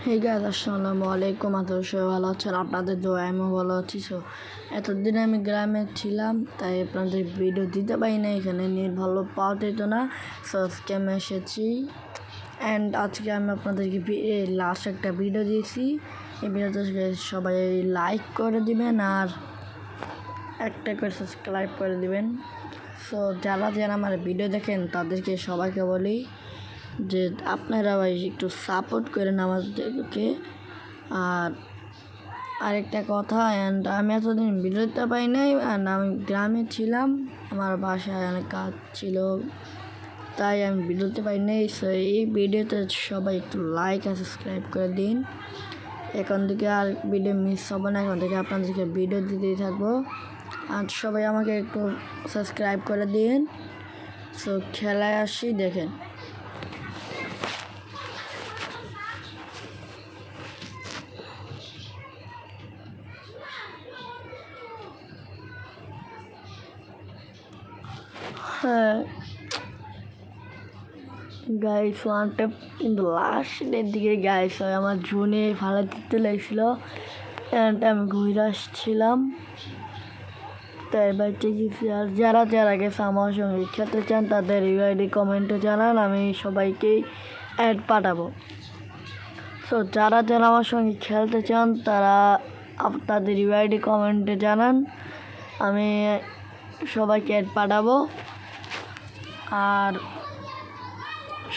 Hey guys, আসসালামু আলাইকুম। আপনারা সবাই ভালো আছেন? আপনাদের দোয়ায় আমি ভালো আছি। এতদিন আমি গ্রামে ছিলাম, তাই আপনাদের ভিডিও দিতে পারি না, এখানে নেট ভালো পাওয়া যেত না। আজকে আমি এসেছি অ্যান্ড আজকে আমি আপনাদেরকে লাস্ট একটা ভিডিও দিয়েছি। এই ভিডিওতে সবাই লাইক করে দিবেন আর একটা করে সাবস্ক্রাইব করে দিবেন। যারা আমার ভিডিও দেখেন তাদেরকে সবাইকে বলি যে আপনারা ভাই একটু সাপোর্ট করেন আমাদেরকে। আর আরেকটা কথা, আমি এতদিন ভিডিও দিতে পারি নাই, আমি গ্রামে ছিলাম, আমার বাসায় অনেক কাজ ছিল, তাই আমি ভিডিও দিতে পারি নাই। এই ভিডিওতে সবাই একটু লাইক আর সাবস্ক্রাইব করে দিন। এখন থেকে আর ভিডিও মিস হবে না, এখন থেকে আপনাদেরকে ভিডিও দিতেই থাকবো। আর সবাই আমাকে একটু সাবস্ক্রাইব করে দিন। খেলায় আসি, দেখেন। হ্যাঁ গাইস, ওয়ানটা কিন্তু লাস্টের দিকে গাইস হয় আমার জুনে ভালো দিতে লাগছিল, আমি ঘুরে আসছিলাম, তাই বাইতে গেছি। আর যারা গেছে আমার সঙ্গে খেলতে চান তাদের ইউআইডি কমেন্টে জানান, আমি সবাইকেই অ্যাড পাঠাবো। যারা আমার সঙ্গে খেলতে চান তারা আপনাদের ইউআইডি কমেন্টে জানান, আমি সবাইকে অ্যাড পাঠাবো। আর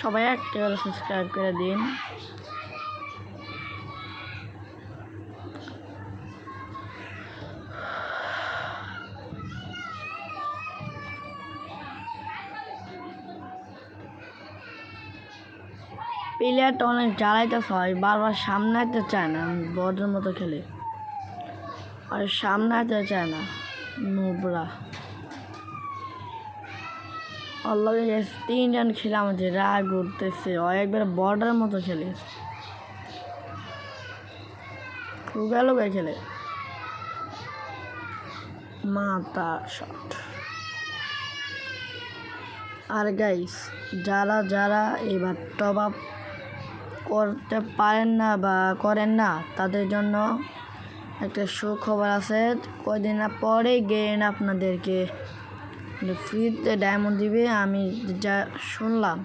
সবাই একটা করে সাবস্ক্রাইব করে দিন। প্লেয়ারটা অনেক জ্বালাইতেছে, হয় বারবার সামনে আইতে চায় না, বড়ের মতো খেলে আর সামনে আইতে চায় না। নোবরা অলরেডি 3 রান খেলে আমাদের রাগ উঠতেছে, ও একবার বর্ডার মতো খেলে, খুব খেলে মাথা শট। আর গাইস, যারা এবার টপ আপ করতে পারেন না বা করেন না তাদের জন্য একটা সুখবর আছে। কয়দিন পরে গেন আপনাদেরকে ফ্রিতে ডায়মন্ড দিবে, আমি যা শুনলাম।